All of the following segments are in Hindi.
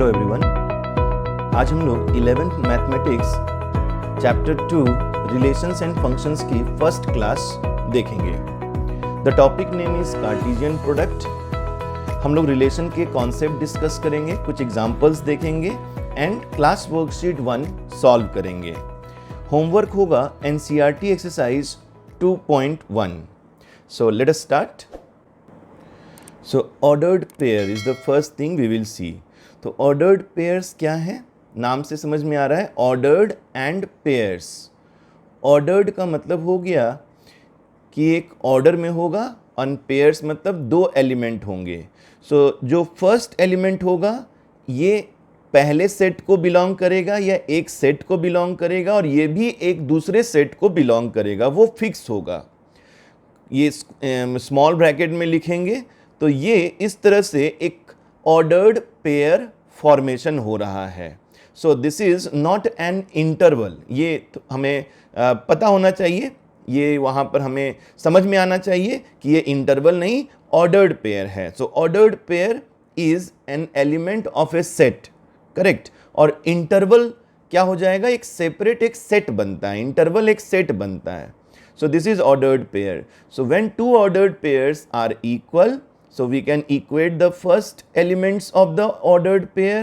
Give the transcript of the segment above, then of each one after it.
Hello everyone. आज हम लोग 11th mathematics chapter 2 relations and functions की फर्स्ट क्लास देखेंगे। The topic name is Cartesian product. हम लोग रिलेशन के कॉन्सेप्ट डिस्कस करेंगे, कुछ एग्जांपल्स देखेंगे एंड क्लास वर्कशीट 1 सॉल्व करेंगे। होमवर्क होगा NCERT exercise 2.1। So let us start. So ordered pair is the first thing we will see. तो ordered pairs क्या है? नाम से समझ में आ रहा है, ordered and pairs. Ordered का मतलब हो गया कि एक ऑर्डर में होगा और pairs मतलब दो एलिमेंट होंगे। जो फर्स्ट एलिमेंट होगा ये पहले सेट को बिलोंग करेगा या एक सेट को बिलोंग करेगा और ये भी एक दूसरे सेट को बिलोंग करेगा, वो फिक्स होगा। ये स्मॉल ब्रैकेट में लिखेंगे तो ये इस तरह से एक ऑर्डर्ड पेयर फॉर्मेशन हो रहा है। सो this is not an interval. ये हमें पता होना चाहिए, ये वहाँ पर हमें समझ में आना चाहिए कि ये इंटरवल नहीं, ऑर्डर्ड पेयर है। So ordered pair is an element of a set, correct. और इंटरवल क्या हो जाएगा, एक सेपरेट एक सेट बनता है, इंटरवल एक सेट बनता है। So this is ordered pair. So when two ordered pairs are equal, so we can equate the first elements of the ordered pair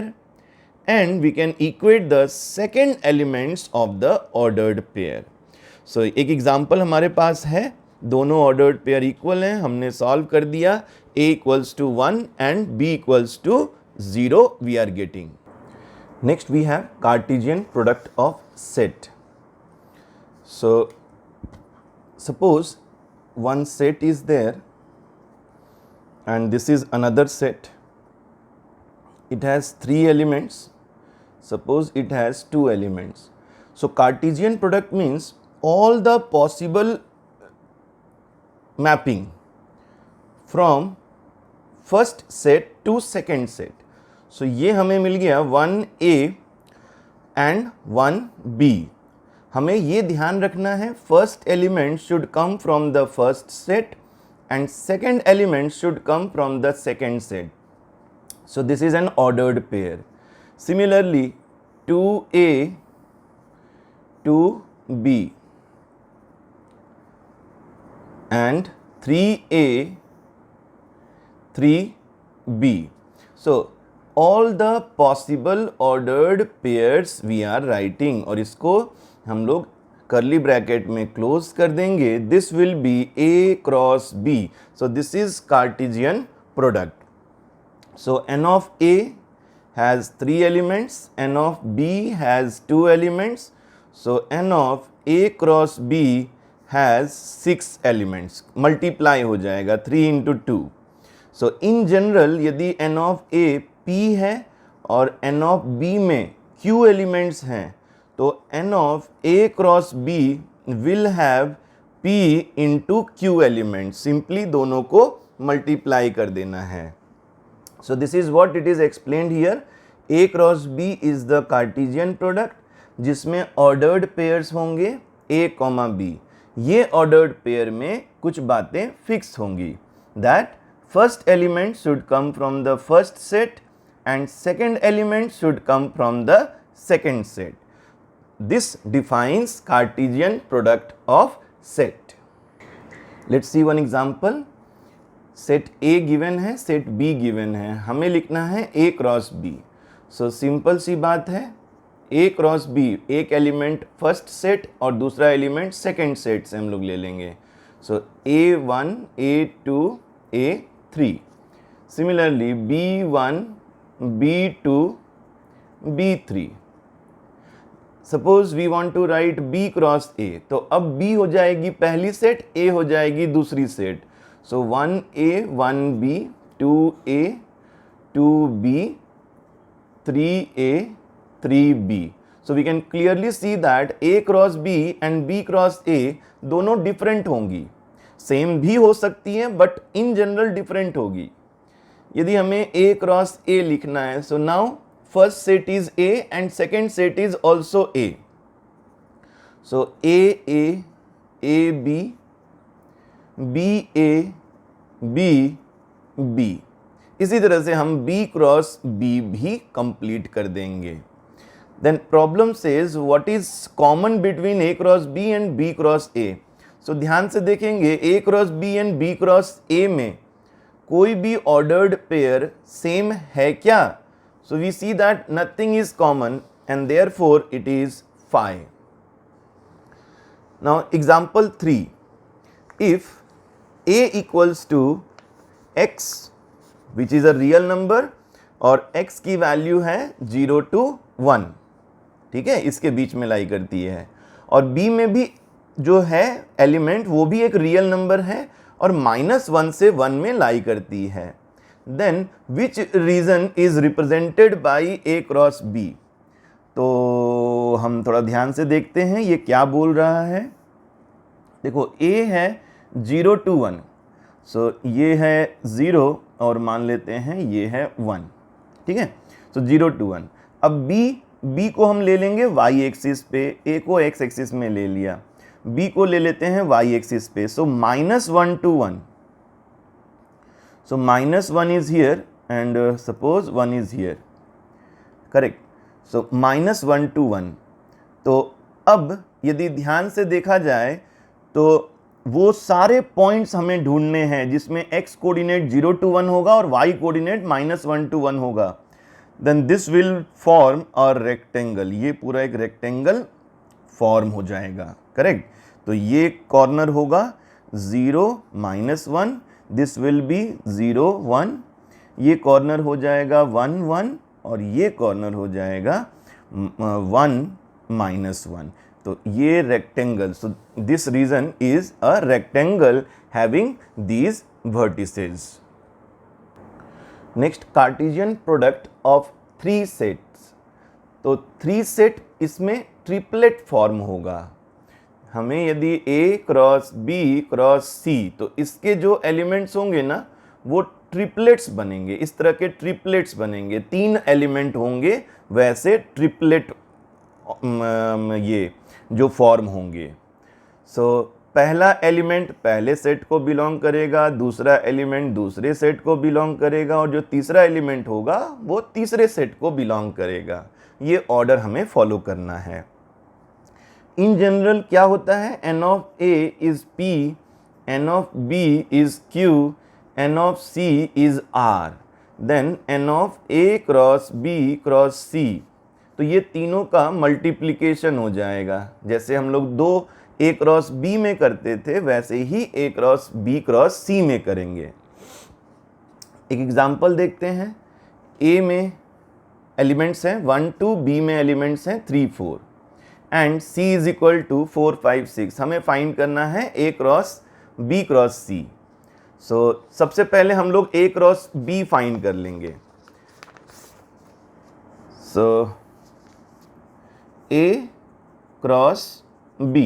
and we can equate the second elements of the ordered pair. So एक example हमारे पास है, दोनों ordered pair equal हैं, हमने solve कर दिया, a equals to 1 and b equals to 0 we are getting. Next we have Cartesian product of set. So suppose one set is there and this is another set. It has 3 elements. Suppose it has 2 elements. So Cartesian product means all the possible mapping from first set to second set. So ये हमें मिल गया 1a and 1b. हमें ये ध्यान रखना है, first element should come from the first set and second element should come from the second set. So this is an ordered pair. Similarly 2a 2b and 3a 3b. So all the possible ordered pairs we are writing, और इसको हम लोग करली ब्रैकेट में क्लोज कर देंगे. This will B a cross b. So this is Cartesian product. So n of a has 3 elements, n of b has 2 elements. So n of a cross b has 6 elements. Multiply हो जाएगा 3 इंटू 2. सो इन जनरल यदि n ऑफ a p है और n ऑफ b में q एलिमेंट्स हैं तो n of a cross b will have p into q elements. Simply दोनों को मल्टीप्लाई कर देना है. So this is what it is explained here. a cross b is the Cartesian product जिसमें ordered pairs होंगे a, b. ये ordered pair में कुछ बातें फिक्स होंगी. That first element should come from the first set and second element should come from the second set. This defines Cartesian product of set. Let's see one example. Set A given है, set B given है, हमें लिखना है A cross B. So simple सी बात है, A क्रॉस B एक एलिमेंट फर्स्ट सेट और दूसरा एलिमेंट सेकेंड सेट से हम लोग ले लेंगे. So A1 A2 A3. Similarly B1 B2 B3. Suppose we want to write b cross a, तो अब b हो जाएगी पहली सेट, a हो जाएगी दूसरी सेट. So 1a 1b 2a 2b 3a 3b. So we can clearly see that a cross b and b cross a दोनों डिफरेंट होंगी. सेम भी हो सकती हैं बट इन जनरल डिफरेंट होगी. यदि हमें a क्रॉस a लिखना है, so now first set is A and second set is also A. So A B B A B B. इसी तरह से हम B क्रॉस B भी कंप्लीट कर देंगे। Then problem says what is common between A cross B and B cross A। So ध्यान से देखेंगे A cross B and B cross A में कोई भी ऑर्डर्ड पेयर सेम है क्या? So we see that nothing is common and therefore it is phi. Now example 3, if A equals to x which is a real number और x की वैल्यू है 0 to 1, ठीक है, इसके बीच में लाई करती है, और B में भी जो है एलिमेंट वो भी एक रियल नंबर है और -1 से 1 में लाई करती है, then which region is represented by A cross B। तो हम थोड़ा ध्यान से देखते हैं ये क्या बोल रहा है। देखो A है 0 to 1, सो ये है 0 और मान लेते हैं ये है 1, ठीक है, सो 0 to 1। अब B को हम ले लेंगे y एक्सिस पे, A को x एक्सिस में ले लिया, B को ले लेते हैं y एक्सिस पे, सो -1 to 1, so -1 is here and suppose 1 is here, correct, so -1 to 1। तो अब यदि ध्यान से देखा जाए तो वो सारे पॉइंट्स हमें ढूंढने हैं जिसमें x कोऑर्डिनेट 0 to 1 होगा और y कोऑर्डिनेट -1 to 1 होगा, then this will form a rectangle, ये पूरा एक रेक्टेंगल फॉर्म हो जाएगा, करेक्ट। तो ये कॉर्नर होगा 0 -1, दिस विल बी 0 1, ये कॉर्नर हो जाएगा 1 1 और ये कॉर्नर हो जाएगा 1 -1। तो ये rectangle, so this region is a rectangle having these vertices. Next, Cartesian product of 3 sets. तो 3 सेट इसमें ट्रिपलेट फॉर्म होगा। हमें यदि A cross B cross C, तो इसके जो एलिमेंट्स होंगे ना वो ट्रिपलेट्स बनेंगे, इस तरह के ट्रिपलेट्स बनेंगे, 3 एलिमेंट होंगे वैसे ट्रिपलेट ये जो फॉर्म होंगे। सो पहला एलिमेंट पहले सेट को बिलोंग करेगा, दूसरा एलिमेंट दूसरे सेट को बिलोंग करेगा और जो तीसरा एलिमेंट होगा वो तीसरे सेट को बिलोंग करेगा। ये ऑर्डर हमें फॉलो करना है। इन जनरल क्या होता है, n of A is P, n of B is Q, n of C is R, then n of A cross B cross C। तो ये तीनों का मल्टीप्लिकेशन हो जाएगा, जैसे हम लोग 2 A क्रॉस B में करते थे वैसे ही A cross B cross C में करेंगे। एक एग्जांपल देखते हैं। A में एलिमेंट्स हैं 1 2, B में एलिमेंट्स हैं 3 4 and C is equal to 4 5 6। हमें फाइंड करना है A cross B cross C। So सबसे पहले हम लोग A क्रॉस B फाइंड कर लेंगे। सो A cross B,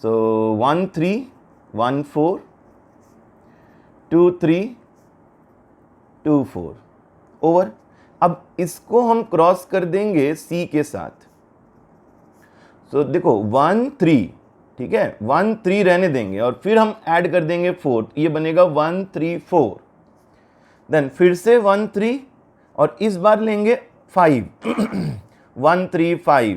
so 1 3 1 4 2 3 2 4 over. अब इसको हम क्रॉस कर देंगे C के साथ। सो देखो 1 3, ठीक है, 1 3 रहने देंगे और फिर हम ऐड कर देंगे 4, ये बनेगा 1 3 4, देन फिर से 1 3 और इस बार लेंगे 5 1 3 5,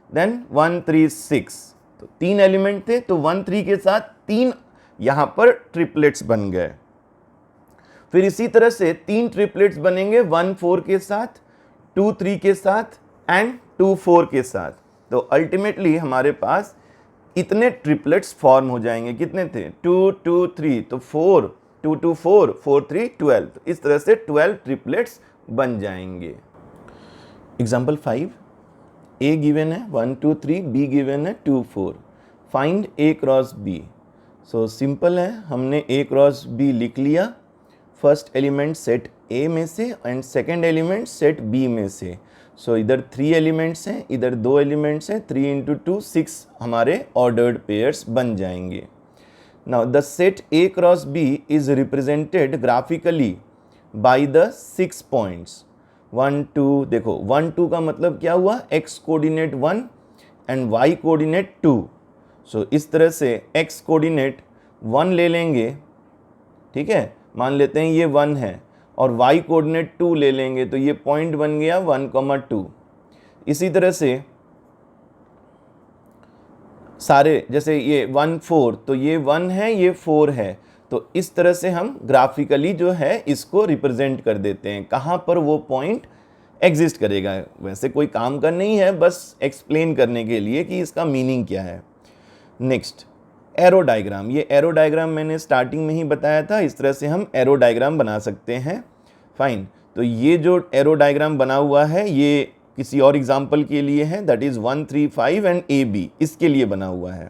देन 1 3 6। तो 3 एलिमेंट थे तो 1 3 के साथ 3 यहाँ पर ट्रिपलेट्स बन गए। फिर इसी तरह से 3 ट्रिपलेट्स बनेंगे 1 4 के साथ, 2 3 के साथ एंड 2 4 के साथ। तो अल्टीमेटली हमारे पास इतने ट्रिपलेट्स फॉर्म हो जाएंगे। कितने थे, 2 2 3, तो 4 2 2 4 4 3 12। तो इस तरह से 12 ट्रिपलेट्स बन जाएंगे। एग्जाम्पल 5, A गिवन है 1 2 3, B गिवन है 2 4, find A cross B। So simple है, हमने A क्रॉस B लिख लिया। फर्स्ट एलिमेंट सेट A में से and second element set B में से। सो इधर 3 एलिमेंट्स हैं, इधर 2 एलिमेंट्स हैं, 3 इंटू 2 6 हमारे ऑर्डर्ड पेयर्स बन जाएंगे। Now the set A cross B is represented graphically by the 6 points 1 2। देखो 1 2 का मतलब क्या हुआ, x coordinate 1 and y coordinate 2। सो इस तरह से x कोऑर्डिनेट 1 ले लेंगे, ठीक है, मान लेते हैं ये 1 है और y कोऑर्डिनेट 2 ले लेंगे तो ये पॉइंट बन गया 1,2। इसी तरह से सारे, जैसे ये 1 4, तो ये 1 है ये 4 है, तो इस तरह से हम ग्राफिकली जो है इसको रिप्रेजेंट कर देते हैं कहाँ पर वो पॉइंट एग्जिस्ट करेगा। वैसे कोई काम का नहीं है, बस एक्सप्लेन करने के लिए कि इसका मीनिंग क्या है। Next arrow diagram. ये एरो डायग्राम मैंने स्टार्टिंग में ही बताया था, इस तरह से हम एरो डायग्राम बना सकते हैं। फाइन, तो ये जो एरो डायग्राम बना हुआ है ये किसी और एग्जाम्पल के लिए है, दैट इज़ 1 3 5 एंड AB, इसके लिए बना हुआ है।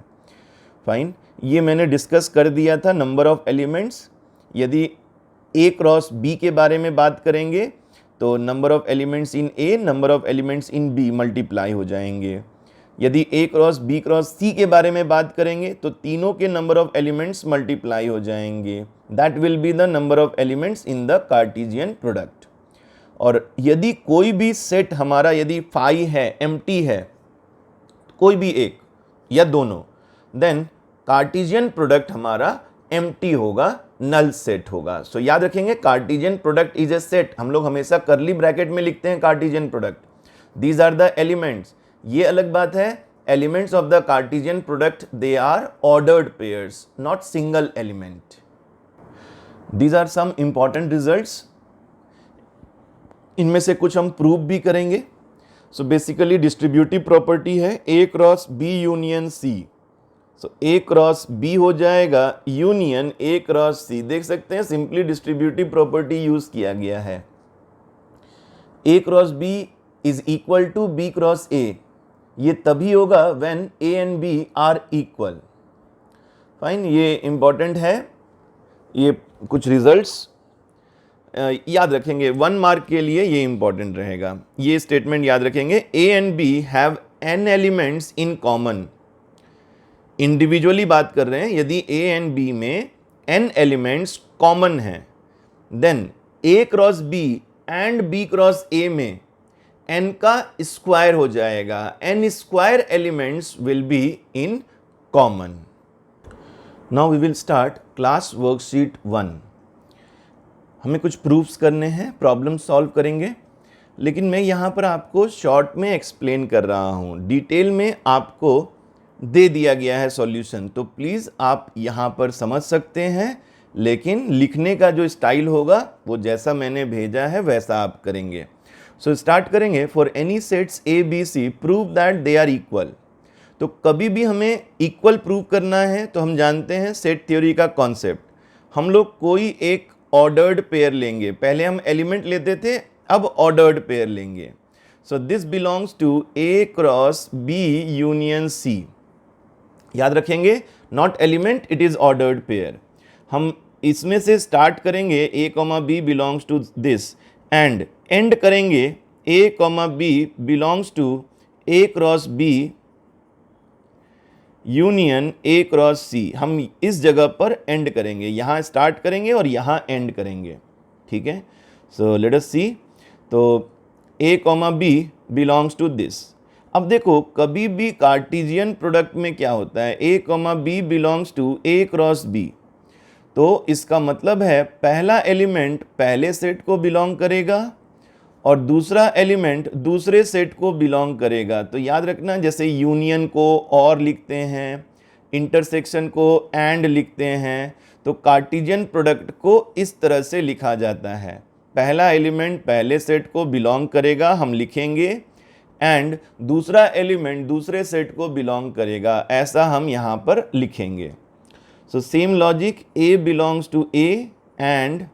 फाइन, ये मैंने डिस्कस कर दिया था नंबर ऑफ एलिमेंट्स। यदि A क्रॉस B के बारे में बात करेंगे तो number of elements in A, number of elements in B multiply हो जाएंगे। यदि A cross B cross C के बारे में बात करेंगे तो तीनों के नंबर ऑफ एलिमेंट्स मल्टीप्लाई हो जाएंगे। That will be the number of elements in the Cartesian product. और यदि कोई भी सेट हमारा यदि फाई है, एम्प्टी है, कोई भी एक या दोनों, देन कार्टेशियन प्रोडक्ट हमारा एम्प्टी होगा, नल सेट होगा। सो याद रखेंगे Cartesian product is a set. हम लोग हमेशा करली ब्रैकेट में लिखते हैं Cartesian product. These are the elements. ये अलग बात है, elements of the Cartesian product they are ordered pairs, not single element. These are some important results. इनमें से कुछ हम प्रूव भी करेंगे। सो बेसिकली डिस्ट्रीब्यूटिव प्रॉपर्टी है A cross B union C। So A cross B हो जाएगा यूनियन A क्रॉस C। देख सकते हैं सिंपली डिस्ट्रीब्यूटिव प्रॉपर्टी यूज किया गया है। A cross B is equal to B cross A। ये तभी होगा when A and B are equal. Fine, ये इंपॉर्टेंट है। ये कुछ रिजल्ट्स याद रखेंगे, 1 मार्क के लिए ये इंपॉर्टेंट रहेगा। ये स्टेटमेंट याद रखेंगे, A and B have n elements in common. Individually बात कर रहे हैं, यदि A एंड B में n एलिमेंट्स कॉमन हैं, then A cross B and B cross A में n का स्क्वायर हो जाएगा। n square elements will be in common. Now we will start class worksheet 1। हमें कुछ प्रूफ्स करने हैं, प्रॉब्लम सॉल्व करेंगे, लेकिन मैं यहाँ पर आपको शॉर्ट में एक्सप्लेन कर रहा हूँ। डिटेल में आपको दे दिया गया है सॉल्यूशन, तो प्लीज़ आप यहाँ पर समझ सकते हैं, लेकिन लिखने का जो स्टाइल होगा वो जैसा मैंने भेजा है वैसा आप करेंगे। सो स्टार्ट करेंगे। For any sets A B C prove that they are equal. तो कभी भी हमें इक्वल प्रूव करना है तो हम जानते हैं सेट थ्योरी का कॉन्सेप्ट। हम लोग कोई एक ऑर्डर्ड पेयर लेंगे, पहले हम एलिमेंट लेते थे, अब ऑर्डर्ड पेयर लेंगे। So this belongs to A cross B union C। याद रखेंगे, not element, it is ordered pair. हम इसमें से स्टार्ट करेंगे A, B belongs to this and end करेंगे A, B belongs to A cross B union A cross C। हम इस जगह पर एंड करेंगे, यहाँ स्टार्ट करेंगे और यहाँ एंड करेंगे। ठीक है, सो लेट अस सी। तो A, B belongs to this. अब देखो, कभी भी कार्टेशियन प्रोडक्ट में क्या होता है, A, B belongs to A cross B। तो इसका मतलब है पहला एलिमेंट पहले सेट को बिलोंग करेगा और दूसरा एलिमेंट दूसरे सेट को बिलोंग करेगा। तो याद रखना, जैसे यूनियन को और लिखते हैं, इंटरसेक्शन को एंड लिखते हैं, तो कार्टेशियन प्रोडक्ट को इस तरह से लिखा जाता है। पहला एलिमेंट पहले सेट को बिलोंग करेगा, हम लिखेंगे, एंड दूसरा एलिमेंट दूसरे सेट को बिलोंग करेगा, ऐसा हम यहाँ पर लिखेंगे। So same logic, A belongs to A and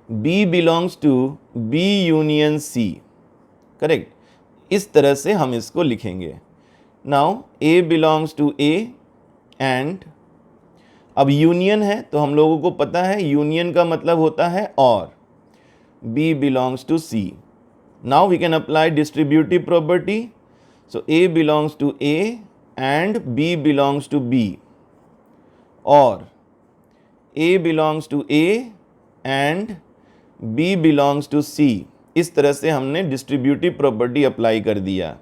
B belongs to B union C। Correct, इस तरह से हम इसको लिखेंगे। Now A belongs to A and, अब यूनियन है तो हम लोगों को पता है यूनियन का मतलब होता है और। B belongs to C। Now we can apply distributive property. So A belongs to A and B belongs to B, और A belongs to A and B belongs to C। इस तरह से हमने डिस्ट्रीब्यूटिव प्रॉपर्टी अप्लाई कर दिया।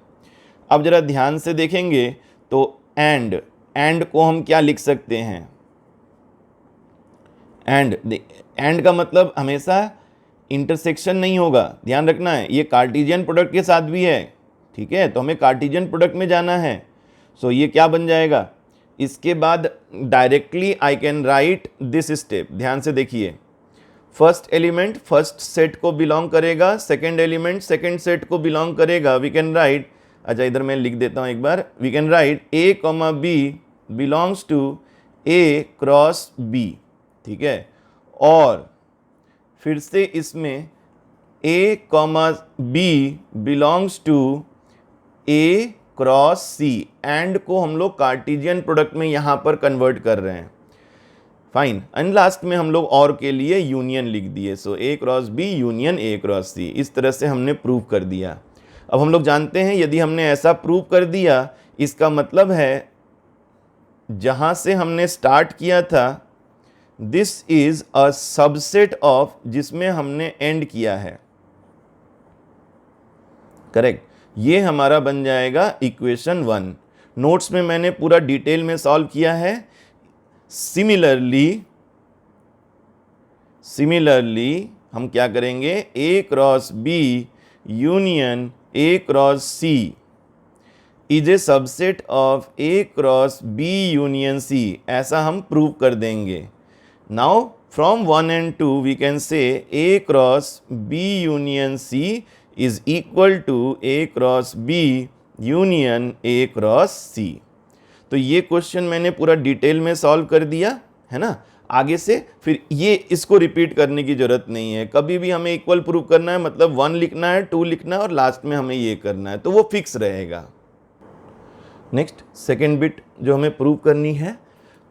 अब जरा ध्यान से देखेंगे तो एंड को हम क्या लिख सकते हैं, एंड का मतलब हमेशा इंटरसेक्शन नहीं होगा, ध्यान रखना है, ये कार्टेशियन प्रोडक्ट के साथ भी है, ठीक है, तो हमें कार्टेशियन प्रोडक्ट में जाना है। सो ये क्या बन जाएगा, इसके बाद directly I can write this step. ध्यान से देखिए, फर्स्ट एलिमेंट फर्स्ट सेट को बिलोंग करेगा, सेकेंड एलिमेंट सेकेंड सेट को बिलोंग करेगा। वी कैन राइट, अच्छा इधर मैं लिख देता हूँ एक बार, we can write A comma B belongs to A cross B, ठीक है, और फिर से इसमें A comma B belongs to A cross C, and को हम लोग कार्टेशियन प्रोडक्ट में यहाँ पर कन्वर्ट कर रहे हैं, फाइन। एंड लास्ट में हम लोग और के लिए यूनियन लिख दिए, so A cross B union A cross C. इस तरह से हमने प्रूव कर दिया। अब हम लोग जानते हैं यदि हमने ऐसा प्रूव कर दिया, इसका मतलब है जहाँ से हमने स्टार्ट किया था this is a subset of जिसमें हमने एंड किया है, करेक्ट। ये हमारा बन जाएगा इक्वेशन 1। नोट्स में मैंने पूरा डिटेल में सॉल्व किया है। सिमिलरली हम क्या करेंगे, A cross B union A cross C is a subset of A cross B union C, ऐसा हम प्रूव कर देंगे। Now from 1 and 2 we can say A cross B union C is equal to A cross B union A cross C। तो ये क्वेश्चन मैंने पूरा डिटेल में सॉल्व कर दिया है ना। आगे से फिर ये इसको रिपीट करने की जरूरत नहीं है। कभी भी हमें इक्वल प्रूव करना है मतलब 1 लिखना है, 2 लिखना है और लास्ट में हमें ये करना है, तो वो फिक्स रहेगा। नेक्स्ट सेकेंड बिट जो हमें प्रूव करनी है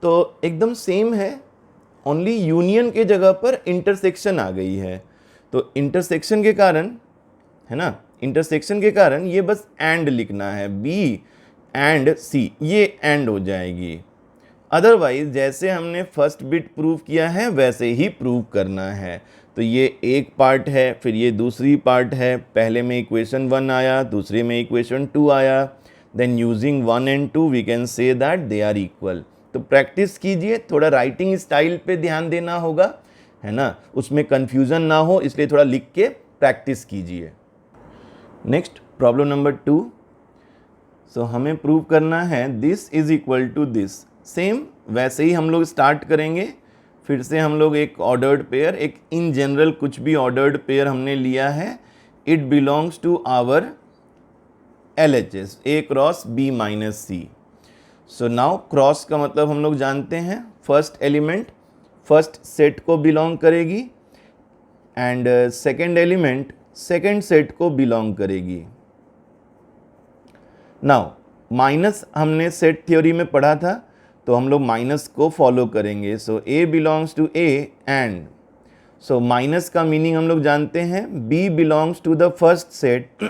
तो एकदम सेम है, ओनली यूनियन के जगह पर इंटरसेक्शन आ गई है। तो इंटरसेक्शन के कारण है ना, इंटरसेक्शन के कारण ये बस एंड लिखना है, बी एंड सी, ये एंड हो जाएगी। अदरवाइज जैसे हमने फर्स्ट बिट प्रूव किया है वैसे ही प्रूव करना है। तो ये एक पार्ट है, फिर ये दूसरी पार्ट है। पहले में इक्वेशन 1 आया, दूसरे में इक्वेशन 2 आया, then using 1 and 2 we can say that they are equal. तो प्रैक्टिस कीजिए, थोड़ा राइटिंग स्टाइल पे ध्यान देना होगा, है ना, उसमें कन्फ्यूज़न ना हो, इसलिए थोड़ा लिख के प्रैक्टिस कीजिए। Next problem number 2। सो हमें प्रूव करना है this is equal to this. Same वैसे ही हम लोग स्टार्ट करेंगे। फिर से हम लोग एक ऑर्डर्ड पेयर, एक इन जनरल कुछ भी ऑर्डर्ड पेयर हमने लिया है, it belongs to our LHS A cross B minus C। So now cross का मतलब हम लोग जानते हैं, फर्स्ट एलिमेंट फर्स्ट सेट को बिलोंग करेगी and second element second set को बिलोंग करेगी। नाउ माइनस हमने सेट थ्योरी में पढ़ा था तो हम लोग माइनस को फॉलो करेंगे। So A belongs to A and, so minus का मीनिंग हम लोग जानते हैं, B belongs to the first set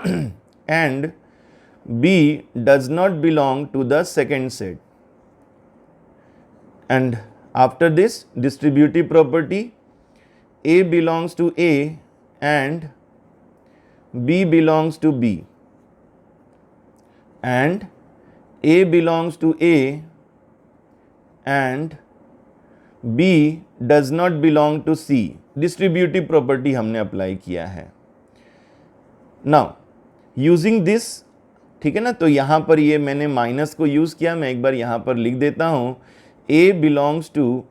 and B does not belong to the second set। and after this distributive property, A belongs to A and B belongs to B and A belongs to A and B does not belong to C। distributive property हमने अप्लाई किया है। now using this, ठीक है ना, तो यहाँ पर ये मैंने माइनस को यूज़ किया, मैं एक बार यहाँ पर लिख देता हूँ, A belongs to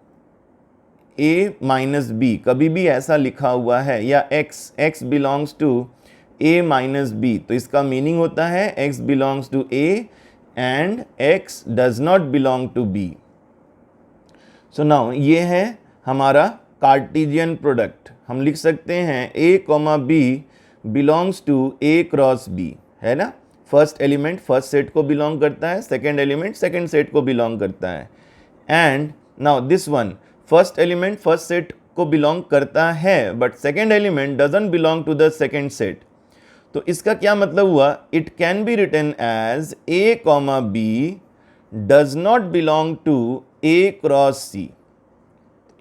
A minus B, कभी भी ऐसा लिखा हुआ है, या X belongs to A minus B, तो इसका मीनिंग होता है X belongs to A and X does not belong to B। So now ये है हमारा कार्टेशियन प्रोडक्ट। हम लिख सकते हैं A comma B belongs to A cross B, है ना। फर्स्ट एलिमेंट फर्स्ट सेट को बिलोंग करता है, सेकेंड एलिमेंट सेकेंड सेट को बिलोंग करता है। And now this one, first element first set को बिलोंग करता है but second element doesn't belong to the second set. तो इसका क्या मतलब हुआ, it can be written as A comma B does not belong to A cross C।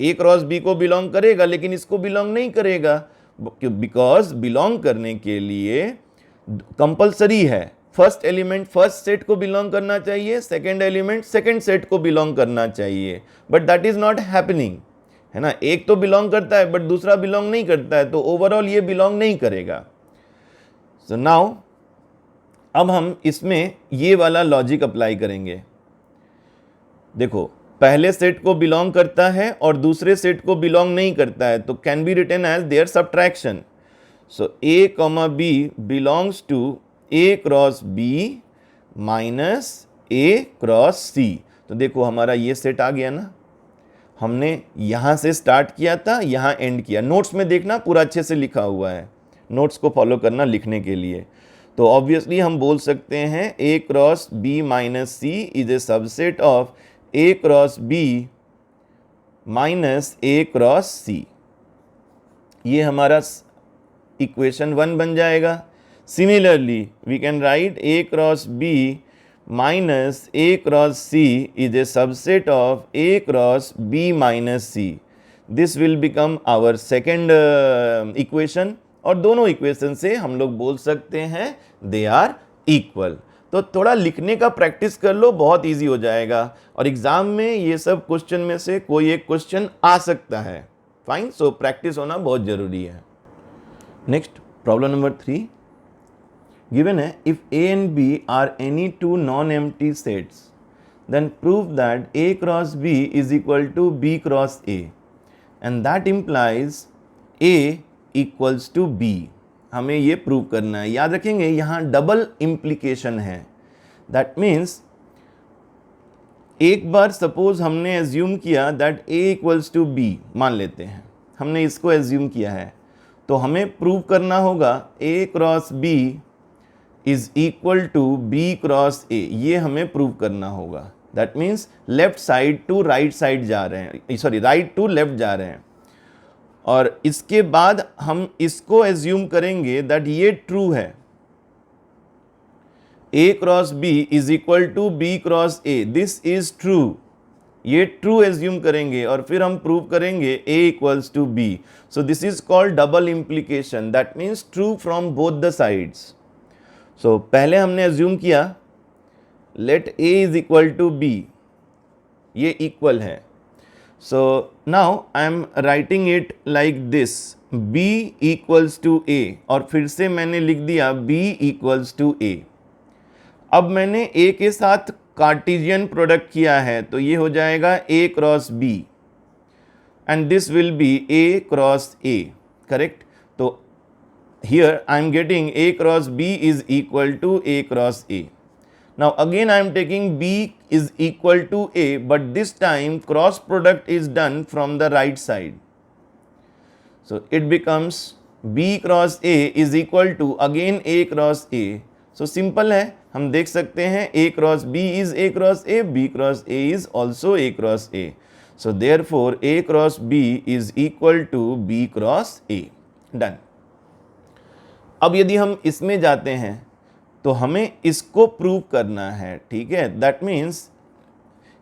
A cross B को बिलोंग करेगा लेकिन इसको बिलोंग नहीं करेगा, बिकॉज बिलोंग करने के लिए कंपलसरी है, फर्स्ट एलिमेंट फर्स्ट सेट को बिलोंग करना चाहिए, सेकेंड एलिमेंट सेकेंड सेट को बिलोंग करना चाहिए, but that is not happening, है ना, एक तो बिलोंग करता है बट दूसरा बिलोंग नहीं करता है, तो ओवरऑल ये बिलोंग नहीं करेगा। सो नाउ अब हम इसमें ये वाला लॉजिक अप्लाई करेंगे। देखो, पहले सेट को बिलोंग करता है और दूसरे सेट को बिलोंग नहीं करता है, तो can be written as their subtraction. So a comma b belongs to a cross b minus a cross c। तो देखो हमारा ये सेट आ गया ना, हमने यहाँ से स्टार्ट किया था, यहाँ एंड किया। नोट्स में देखना पूरा अच्छे से लिखा हुआ है, नोट्स को फॉलो करना लिखने के लिए। तो ऑब्वियसली हम बोल सकते हैं a cross b minus c is a subset of a cross b minus a cross c। ये हमारा इक्वेशन 1 बन जाएगा। Similarly we can write a cross b minus a cross c is a subset of a cross b minus c। This will become our second equation, और दोनों इक्वेशन से हम लोग बोल सकते हैं दे आर इक्वल। तो थोड़ा लिखने का प्रैक्टिस कर लो, बहुत इजी हो जाएगा, और एग्जाम में ये सब क्वेश्चन में से कोई एक क्वेश्चन आ सकता है। फाइन, सो प्रैक्टिस होना बहुत जरूरी है। नेक्स्ट प्रॉब्लम नंबर 3 गिवन है, if a and b are any two non-empty sets, then prove that a cross b is equal to b cross a, and that implies a equals to b। हमें ये प्रूव करना है। याद रखेंगे यहाँ डबल इम्प्लीकेशन है। दैट मीन्स एक बार सपोज हमने एज्यूम किया that a equals to b, मान लेते हैं हमने इसको एज्यूम किया है, तो हमें प्रूव करना होगा a cross b is equal to b cross a। ये हमें प्रूव करना होगा। That means left side to right side जा रहे हैं, सॉरी राइट टू लेफ्ट जा रहे हैं, और इसके बाद हम इसको एज्यूम करेंगे दैट ये ट्रू है, a cross b is equal to b cross a, this is true. ये ट्रू एज्यूम करेंगे और फिर हम प्रूव करेंगे a equals to b। So this is called double implication, that means true from both the sides. So पहले हमने एज्यूम किया let a is equal to b, ये इक्वल है। So now I am writing it like this, b equals to a, और फिर से मैंने लिख दिया b equals to a। अब मैंने a के साथ कार्टेशियन प्रोडक्ट किया है, तो ये हो जाएगा a cross b, and this will be a cross a, correct. तो here I am getting a cross b is equal to a cross a। Now again I am taking b is equal to a, but this time cross product is done from the right side. So it becomes b cross a is equal to again a cross a. So simple है, हम देख सकते हैं a cross b is a cross a, b cross a is also a cross a. So therefore a cross b is equal to b cross a. Done. अब यदि हम इसमें जाते हैं तो हमें इसको प्रूव करना है, ठीक है। दैट मीन्स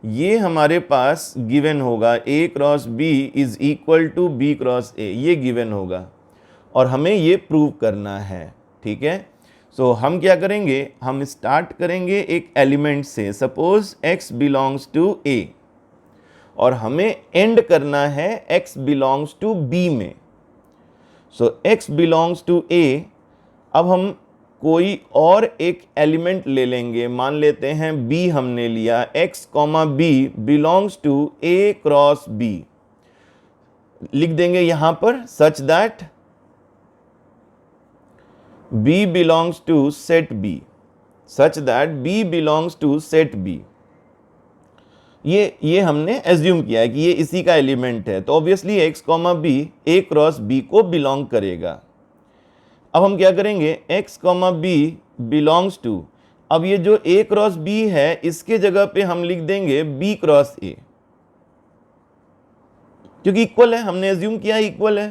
ये हमारे पास गिवन होगा a cross b is equal to b cross a, ये गिवन होगा और हमें ये प्रूव करना है, ठीक है। सो हम क्या करेंगे, हम स्टार्ट करेंगे एक एलिमेंट से, suppose x belongs to a, और हमें एंड करना है x बिलोंग्स टू b में। सो x बिलोंग्स टू a, अब हम कोई और एक एलिमेंट ले लेंगे, मान लेते हैं b हमने लिया, x comma b belongs to a cross b, लिख देंगे यहां पर such that b belongs to set b, such that b belongs to set b। ये हमने एज्यूम किया है कि ये इसी का एलिमेंट है, तो obviously x comma b a cross b को बिलोंग करेगा। अब हम क्या करेंगे, x comma b belongs to, अब ये जो a क्रॉस b है इसके जगह पे हम लिख देंगे b क्रॉस a, क्योंकि इक्वल है, हमने एज्यूम किया इक्वल है।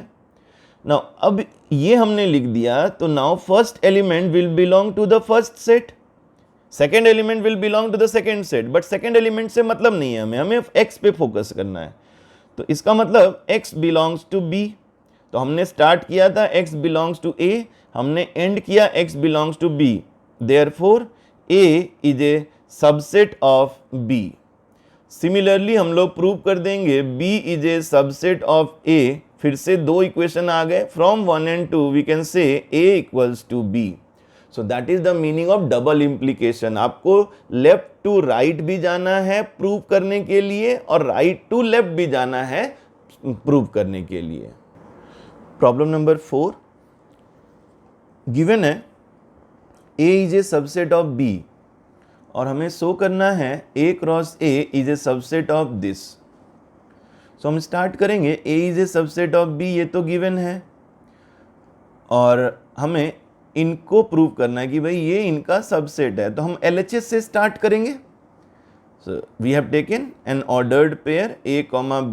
नाउ अब ये हमने लिख दिया, तो now first element will belong to the first set, second element will belong to the second set, but second element से मतलब नहीं है हमें x पे फोकस करना है। तो इसका मतलब x बिलोंग्स टू b, तो हमने स्टार्ट किया था x बिलोंग्स टू a, हमने एंड किया x belongs to b, therefore a is a subset of b। Similarly हम लोग प्रूव कर देंगे B is a subset of A। फिर से दो इक्वेशन आ गए, from 1 and 2 we can say A equals to B। So that is the meaning of double implication. आपको लेफ्ट टू राइट भी जाना है प्रूव करने के लिए और राइट टू लेफ्ट भी जाना है प्रूव करने के लिए। प्रॉब्लम नंबर 4, गिवन है A is a subset of B और हमें शो करना है A cross A is a subset of this. So हम स्टार्ट करेंगे, A is a subset of B, ये तो गिवन है और हमें इनको प्रूव करना है कि भाई ये इनका सबसेट है। तो हम LHS से स्टार्ट करेंगे। So we have taken an ordered pair A,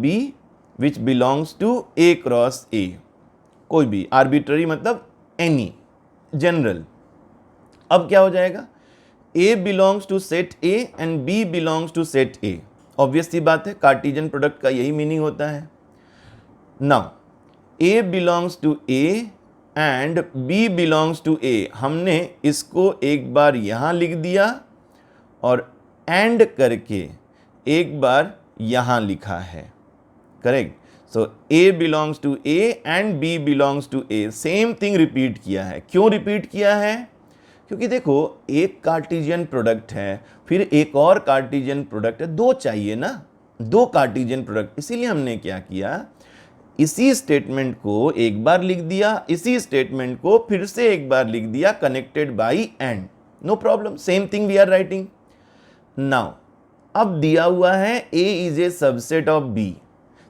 B which belongs to A cross A, कोई भी आर्बिट्ररी मतलब एनी जनरल। अब क्या हो जाएगा, A belongs to set A and B belongs to set A। Obvious सी बात है, कार्टेशियन प्रोडक्ट का यही मीनिंग होता है। Now A belongs to A and B belongs to A, हमने इसको एक बार यहाँ लिख दिया और एंड करके एक बार यहाँ लिखा है, correct. So A belongs to A and B belongs to A, same thing repeat किया है। क्यों रिपीट किया है? क्योंकि देखो एक कार्टेशियन प्रोडक्ट है, फिर एक और कार्टेशियन प्रोडक्ट है, दो चाहिए ना, दो कार्टेशियन प्रोडक्ट। इसीलिए हमने क्या किया, इसी स्टेटमेंट को एक बार लिख दिया, इसी स्टेटमेंट को फिर से एक बार लिख दिया, connected by and, no problem, same thing we are writing. Now अब दिया हुआ है A is a subset of B,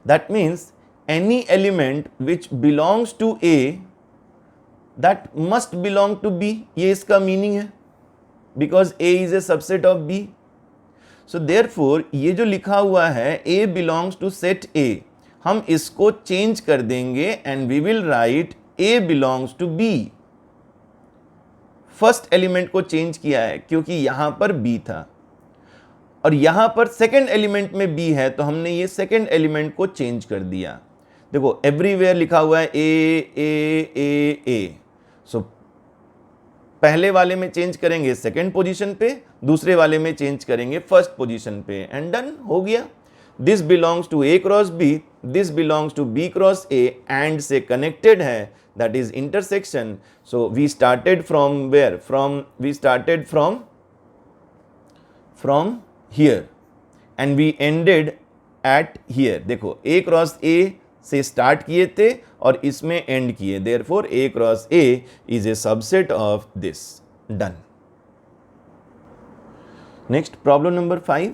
that means any element which belongs to A that must belong to B, ये इसका मीनिंग है, because A is a subset of B। So therefore ये जो लिखा हुआ है A belongs to set A, हम इसको चेंज कर देंगे and we will right A belongs to B। First element को चेंज किया है क्योंकि यहां पर B था और यहां पर सेकंड एलिमेंट में B है, तो हमने ये सेकंड एलिमेंट को चेंज कर दिया। देखो एवरीवेयर लिखा हुआ है A A A A, सो पहले वाले में चेंज करेंगे सेकंड पोजीशन पे, दूसरे वाले में चेंज करेंगे फर्स्ट पोजीशन पे, एंड डन, हो गया। This belongs to A cross B, this belongs to B cross A, and से कनेक्टेड है, that is intersection. So we started from where, we started from here and we ended at here. देखो A क्रॉस A से स्टार्ट किए थे और इसमें एंड किए, therefore A cross A is a subset of this, done. Next problem number 5।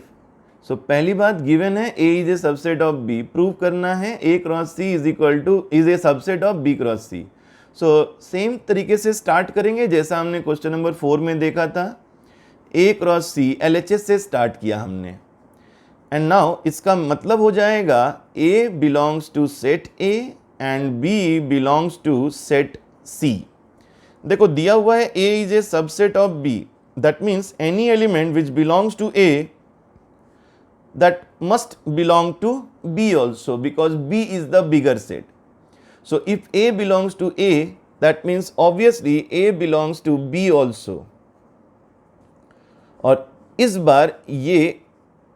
सो पहली बात गिवन है A is a subset of B, prove करना है A cross C is equal two is a subset of B cross C। So same तरीके से स्टार्ट करेंगे जैसा हमने क्वेश्चन नंबर 4 में देखा था। A क्रॉस C LHS से स्टार्ट किया हमने, एंड नाउ इसका मतलब हो जाएगा A belongs to set A and B belongs to set C। देखो दिया हुआ है A is a subset of B, that means any element which belongs to A that must belong to B also, because B is the bigger set. So if A belongs to A, that means obviously A belongs to B also. और इस बार ये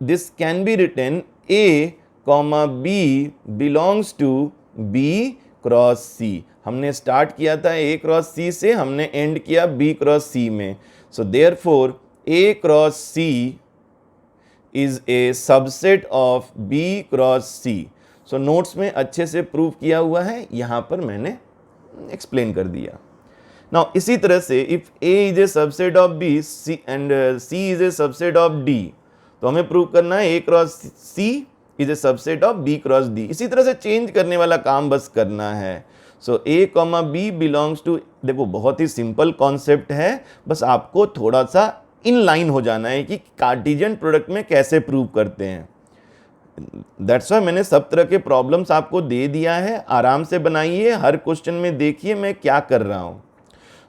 this can be written A comma B belongs to B cross C। हमने स्टार्ट किया था A क्रॉस C से, हमने एंड किया B क्रॉस C में। So therefore A cross C is a subset of B cross C। So notes में अच्छे से प्रूव किया हुआ है, यहाँ पर मैंने एक्सप्लेन कर दिया। नाउ इसी तरह से if A is a subset of B C and C is a subset of D, तो हमें प्रूव करना है A cross C is a subset of B cross D। इसी तरह से चेंज करने वाला काम बस करना है। So A comma B belongs to, देखो बहुत ही सिंपल कॉन्सेप्ट है, बस आपको थोड़ा सा इन लाइन हो जाना है कि कार्टेशियन प्रोडक्ट में कैसे प्रूव करते हैं। दैट्स वाई मैंने सब तरह के प्रॉब्लम्स आपको दे दिया है, आराम से बनाइए, हर क्वेश्चन में देखिए मैं क्या कर रहा हूँ।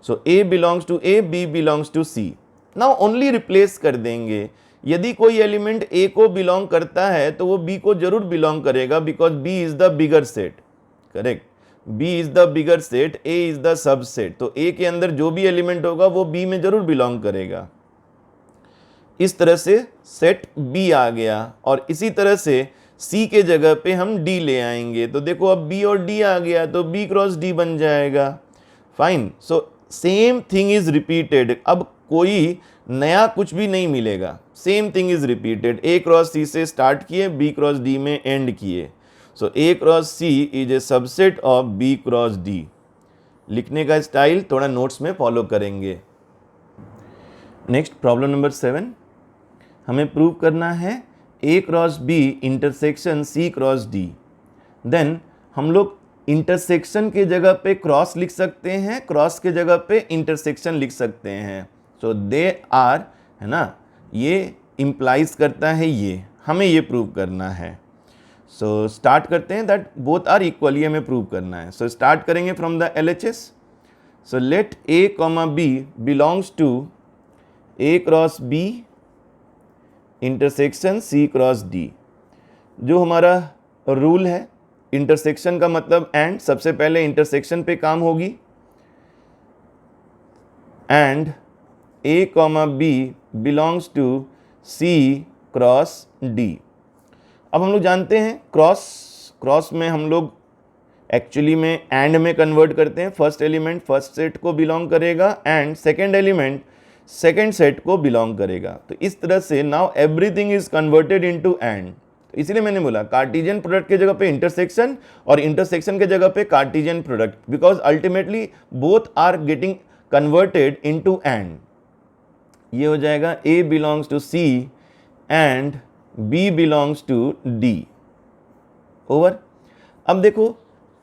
So A belongs to A, B belongs to C। Now only replace कर देंगे। यदि कोई एलिमेंट A को बिलोंग करता है तो वो B को जरूर बिलोंग करेगा, because B is the bigger set, correct. B is the bigger set, A is the subset, तो A के अंदर जो भी एलिमेंट होगा वो B में जरूर बिलोंग करेगा। इस तरह से सेट बी आ गया और इसी तरह से सी के जगह पे हम डी ले आएंगे। तो देखो अब बी और डी आ गया तो बी क्रॉस डी बन जाएगा। Fine, so same thing is repeated. अब कोई नया कुछ भी नहीं मिलेगा, same thing is repeated. A cross C से स्टार्ट किए, बी क्रॉस डी में एंड किए। So A cross C is a subset of B cross D. लिखने का स्टाइल थोड़ा नोट्स में फॉलो करेंगे। नेक्स्ट प्रॉब्लम नंबर 7, हमें प्रूव करना है A cross B intersection C cross D. Then हम लोग इंटरसेक्शन के जगह पे क्रॉस लिख सकते हैं, क्रॉस के जगह पे इंटरसेक्शन लिख सकते हैं। सो दे आर, है ना, ये इम्प्लाइज करता है ये, हमें ये प्रूव करना है। सो स्टार्ट करते हैं दैट बोथ आर इक्वल, ये हमें प्रूव करना है। सो स्टार्ट करेंगे from the LHS। So let A comma B belongs to A cross B intersection C cross D. जो हमारा रूल है, इंटरसेक्शन का मतलब एंड, सबसे पहले इंटरसेक्शन पे काम होगी। And A comma B belongs to C cross D. अब हम लोग जानते हैं क्रॉस में हम लोग एक्चुअली में एंड में कन्वर्ट करते हैं। फर्स्ट एलिमेंट फर्स्ट सेट को बिलोंग करेगा and second element second set को बिलोंग करेगा। तो इस तरह से now everything is converted into and. तो इसलिए मैंने बोला कार्टेशियन प्रोडक्ट के जगह पे इंटरसेक्शन और इंटरसेक्शन के जगह पे Cartesian product, because ultimately both are getting converted into and. ये हो जाएगा A belongs to C and B belongs to D. Over. अब देखो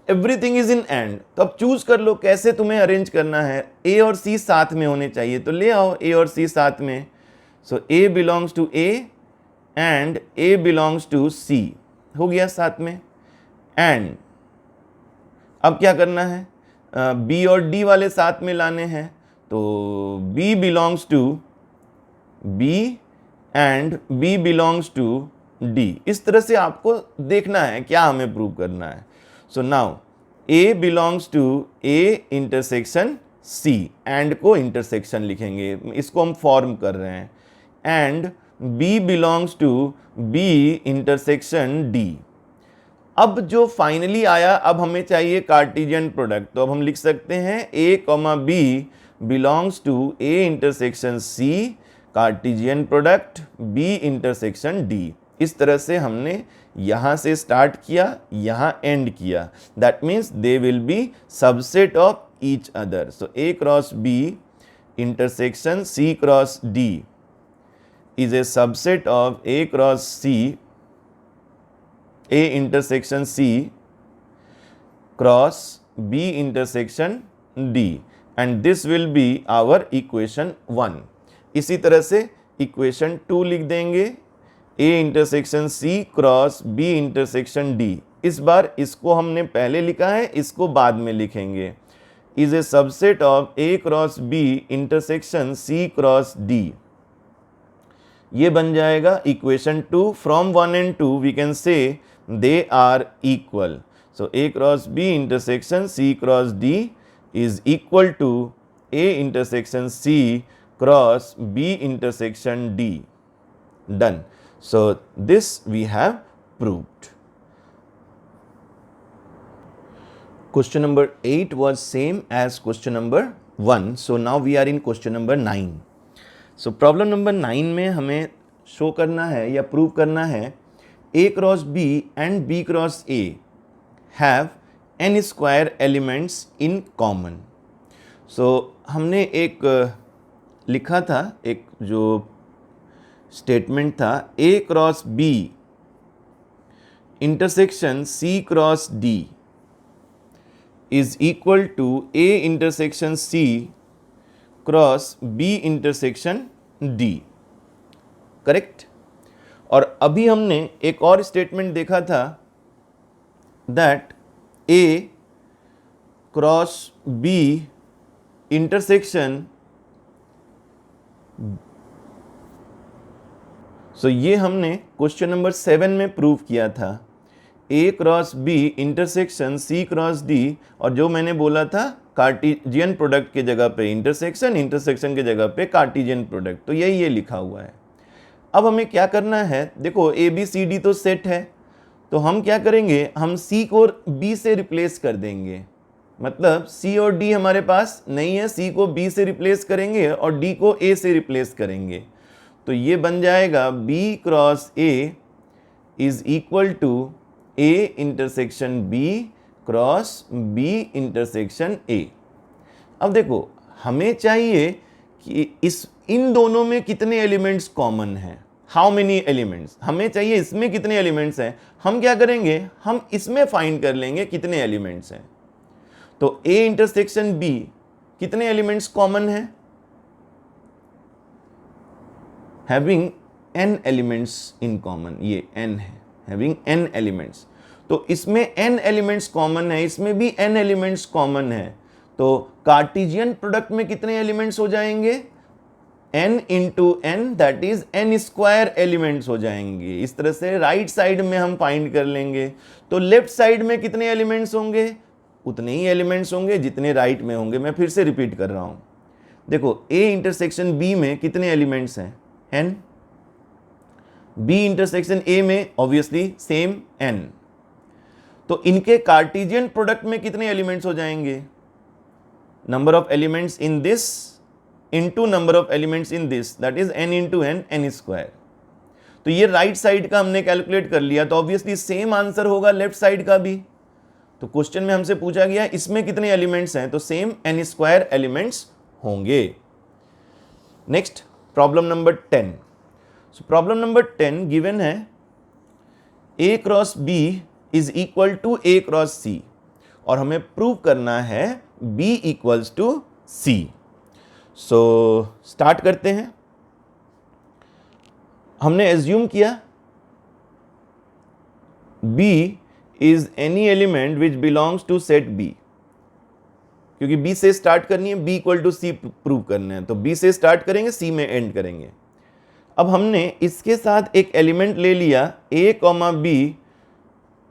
एवरीथिंग इज इन एंड, तो अब चूज कर लो कैसे तुम्हें अरेंज करना है। ए और सी साथ में होने चाहिए, तो ले आओ ए और सी साथ में। So A belongs to A and A belongs to C, हो गया साथ में। एंड अब क्या करना है, बी और डी वाले साथ में लाने हैं। तो B belongs to B and B belongs to D. इस तरह से आपको देखना है क्या हमें प्रूव करना है। So now A belongs to A intersection C, and को इंटरसेक्शन लिखेंगे, इसको हम फॉर्म कर रहे हैं। And B belongs to B intersection D। अब जो फाइनली आया, अब हमें चाहिए कार्टेशियन प्रोडक्ट, तो अब हम लिख सकते हैं A comma B belongs to A intersection C, Cartesian product B intersection D। इस तरह से हमने यहाँ से स्टार्ट किया, यहाँ एंड किया। That means they will be subset of each other. So A cross B intersection C cross D is a subset of A cross C, A intersection C cross B intersection D, and this will be our equation 1। इसी तरह से इक्वेशन 2 लिख देंगे, A intersection C cross B intersection D. इस बार इसको हमने पहले लिखा है, इसको बाद में लिखेंगे। Is a subset of A cross B intersection C cross D. ये बन जाएगा equation 2। From 1 and 2 we can say they are equal. So A cross B intersection C cross D is equal to A intersection C cross B intersection D. Done. So this we have proved. Question number 8 was same as question number 1. So now we are in question number 9. So problem number 9 में हमें शो करना है या प्रूव करना है A cross B and B cross A have n square elements in common. So हमने एक लिखा था, एक जो स्टेटमेंट था, A cross B intersection C cross D is equal to A intersection C cross B intersection D। Correct. और अभी हमने एक और स्टेटमेंट देखा था that A cross B intersection, so ये हमने क्वेश्चन नंबर 7 में प्रूव किया था। A cross B intersection C cross D, और जो मैंने बोला था कार्टेशियन प्रोडक्ट के जगह पे इंटरसेक्शन, इंटरसेक्शन के जगह पे कार्टेशियन प्रोडक्ट, तो यही ये लिखा हुआ है। अब हमें क्या करना है, देखो ए बी सी डी तो सेट है, तो हम क्या करेंगे, हम सी को बी से रिप्लेस कर देंगे। मतलब सी और डी हमारे पास नहीं है, सी को बी से रिप्लेस करेंगे और डी को ए से रिप्लेस करेंगे। तो ये बन जाएगा B cross A is equal to A intersection B cross B intersection A. अब देखो हमें चाहिए कि इन दोनों में कितने एलिमेंट्स कॉमन हैं, हाउ मेनी एलिमेंट्स, हमें चाहिए इसमें कितने एलिमेंट्स हैं। हम क्या करेंगे, हम इसमें फाइंड कर लेंगे कितने एलिमेंट्स हैं। तो A इंटरसेक्शन B कितने एलिमेंट्स कॉमन है, having n elements in common, ये n है, हैविंग n एलिमेंट्स। तो इसमें n एलिमेंट्स कॉमन है, इसमें भी n एलिमेंट्स कॉमन है। तो कार्टेशियन प्रोडक्ट में कितने एलिमेंट्स हो जाएंगे, n into n, that is n square elements हो जाएंगे। इस तरह से राइट साइड में हम फाइंड कर लेंगे। तो लेफ्ट साइड में कितने एलिमेंट्स होंगे, उतने ही एलिमेंट्स होंगे जितने राइट में होंगे। मैं फिर से रिपीट कर रहा हूं, देखो A इंटरसेक्शन B में कितने एलिमेंट्स हैं, n, B इंटरसेक्शन A में ऑब्वियसली सेम n। तो इनके कार्टेशियन प्रोडक्ट में कितने एलिमेंट्स हो जाएंगे, number of elements in this into number of elements in this, that is n into n, n square. तो ये राइट साइड का हमने कैलकुलेट कर लिया, तो ऑब्वियसली सेम आंसर होगा लेफ्ट साइड का भी। तो क्वेश्चन में हमसे पूछा गया इसमें कितने एलिमेंट्स हैं, तो सेम n स्क्वायर एलिमेंट्स होंगे। Next problem number 10। So problem number 10 given है a cross b is equal to a cross c, और हमें प्रूव करना है b equals to c। So start करते हैं। हमने एज्यूम किया b is any element which belongs to set b, क्योंकि b से स्टार्ट करनी है, b equal to c prove करना है, तो b से स्टार्ट करेंगे, c में एंड करेंगे। अब हमने इसके साथ एक एलिमेंट ले लिया a कॉमा b,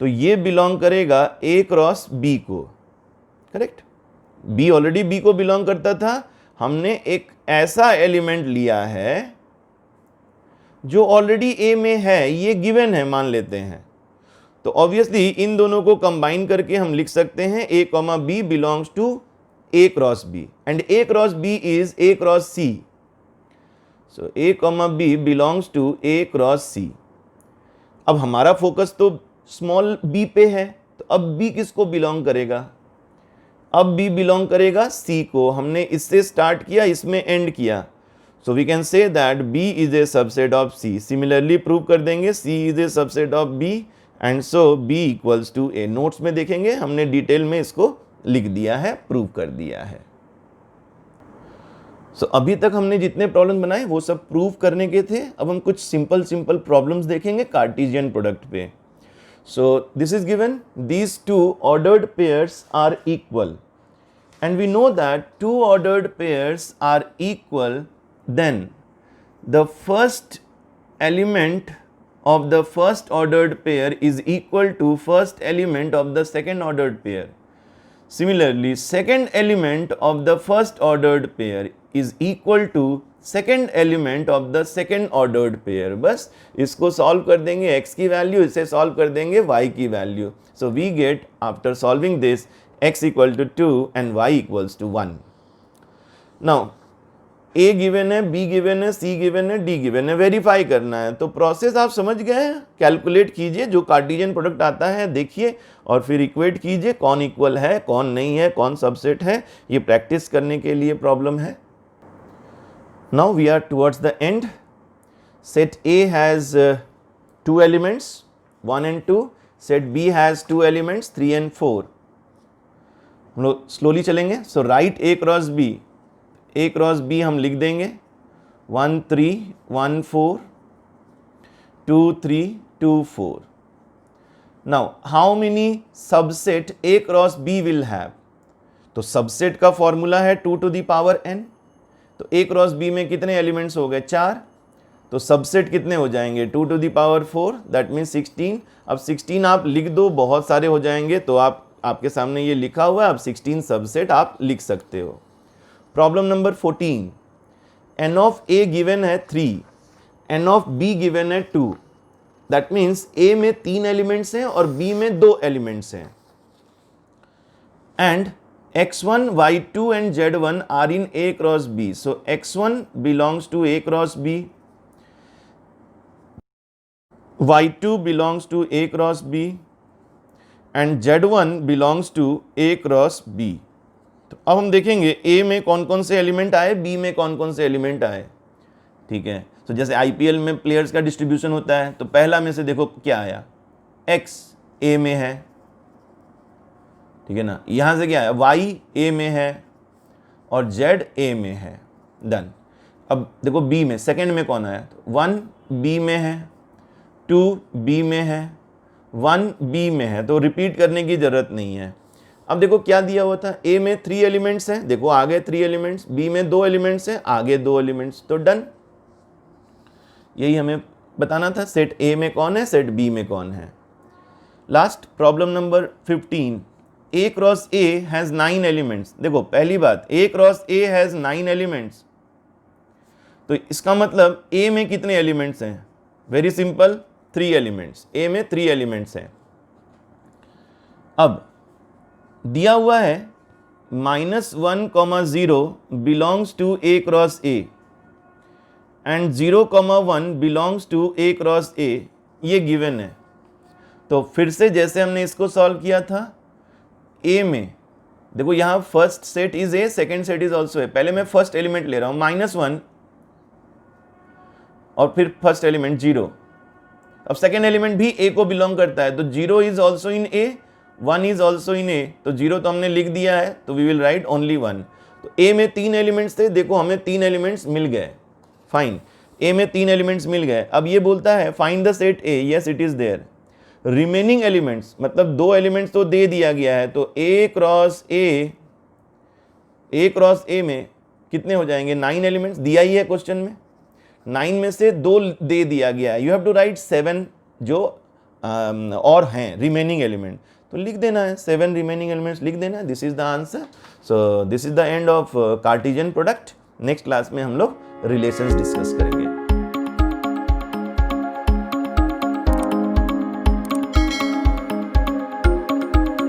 तो ये बिलोंग करेगा a क्रॉस b को, करेक्ट। b ऑलरेडी b को बिलोंग करता था, हमने एक ऐसा एलिमेंट लिया है जो ऑलरेडी a में है, ये गिवन है मान लेते हैं। तो ऑब्वियसली इन दोनों को कंबाइन करके हम लिख सकते हैं a comma b belongs to a cross b, and a cross b is a cross c। So a comma b belongs to a cross c। अब हमारा फोकस तो स्मॉल b पे है, तो अब b किसको बिलोंग करेगा, अब b बिलोंग करेगा c को। हमने इससे स्टार्ट किया, इसमें एंड किया, so we can say that b is a subset of c। Similarly prove कर देंगे c is a subset of b, and so b equals to a। Notes में देखेंगे हमने डिटेल में इसको लिख दिया है, प्रूव कर दिया है। सो अभी तक हमने जितने प्रॉब्लम बनाए वो सब प्रूव करने के थे। अब हम कुछ सिंपल प्रॉब्लम्स देखेंगे कार्टेशियन प्रोडक्ट पे। So this is given, these two ordered pairs are equal, and we know that two ordered pairs are equal, then the first element of the first ordered pair is equal to first element of the second ordered pair. Similarly, second element of the first ordered pair is equal to second element of the second ordered pair. बस इसको सॉल्व कर देंगे, x की वैल्यू, इसे सॉल्व कर देंगे y की value. So we get after solving this x equal to 2 and y equals to 1. Now A given है, B गिवन है, C गिवन है, D गिवन है, वेरीफाई करना है। तो प्रोसेस आप समझ गए हैं, कैलकुलेट कीजिए, जो कार्टेशियन प्रोडक्ट आता है देखिए और फिर इक्वेट कीजिए, कौन इक्वल है, कौन नहीं है, कौन सबसेट है, ये प्रैक्टिस करने के लिए प्रॉब्लम है। Now we are towards the end. Set A has 2 elements 1 and 2, set B has 2 elements 3 and 4। हम लोग स्लोली चलेंगे। So write A cross B, A cross B हम लिख देंगे 1 3 1 4 2 3 2 4। Now how many subset A cross B will have, तो सबसेट का फॉर्मूला है 2 to the power n। तो A क्रॉस B में कितने एलिमेंट्स हो गए, 4, तो सबसेट कितने हो जाएंगे 2 to the power 4, that means 16। अब 16 आप लिख दो, बहुत सारे हो जाएंगे, तो आपके सामने ये लिखा हुआ है, अब 16 सबसेट आप लिख सकते हो। Problem number 14, n of a given है 3 n ऑफ b गिवन है 2, दैट मीन्स a में 3 एलिमेंट्स हैं और b में 2 एलिमेंट्स हैं, and x1, y2 and z1 are in a cross b. So x1 belongs to a cross b, y2 belongs to a cross b and z1 belongs to a cross b. तो अब हम देखेंगे a में कौन कौन से एलिमेंट आए, b में कौन कौन से एलिमेंट आए, ठीक है। तो जैसे आईपीएल में प्लेयर्स का डिस्ट्रीब्यूशन होता है, तो पहला में से देखो क्या आया, x a में है, ठीक है ना, यहां से क्या है, y a में है और z a में है, डन। अब देखो b में सेकंड में कौन आया, तो 1 b में है, 2 b में है, 1 b में है, तो रिपीट करने की जरूरत नहीं है। अब देखो क्या दिया हुआ था, a में 3 एलिमेंट्स हैं, देखो आगे 3 एलिमेंट्स, b में 2 एलिमेंट्स हैं, आगे 2 एलिमेंट्स, तो डन। यही हमें बताना था, सेट a में कौन है, सेट b में कौन है। Last problem number 15, a cross a has 9 elements. देखो पहली बात, a cross a has 9 elements, तो इसका मतलब a में कितने एलिमेंट्स हैं, वेरी सिंपल, 3 एलिमेंट्स, a में 3 एलिमेंट्स हैं। अब दिया हुआ है -1,0 belongs to a cross a and 0,1 belongs to a cross a, ये गिवन है। तो फिर से जैसे हमने इसको सॉल्व किया था, a में देखो यहाँ first set is a, second set is also a, पहले मैं फर्स्ट एलिमेंट ले रहा हूँ -1 और फिर फर्स्ट एलिमेंट 0। अब सेकेंड एलिमेंट भी a को बिलोंग करता है, तो 0 is also in a, 1 is also in a, तो 0 तो हमने लिख दिया है, तो वी विल राइट ओनली 1। तो a में 3 एलिमेंट्स थे, देखो हमें 3 एलिमेंट्स मिल गए, फाइन, a में 3 एलिमेंट्स मिल गए। अब ये बोलता है find the set a, yes it is there, remaining elements, मतलब 2 एलिमेंट्स तो दे दिया गया है, तो a क्रॉस a में कितने हो जाएंगे, 9 एलिमेंट्स दिया ही है क्वेश्चन में, 9 में से 2 दे दिया गया है, यू हैव टू राइट 7 जो और हैं रिमेनिंग एलिमेंट, तो लिख देना है 7 रिमेनिंग एलिमेंट्स लिख देना है, this is the answer. So this is the end of Cartesian product. Next class में हम लोग रिलेशंस डिस्कस करेंगे।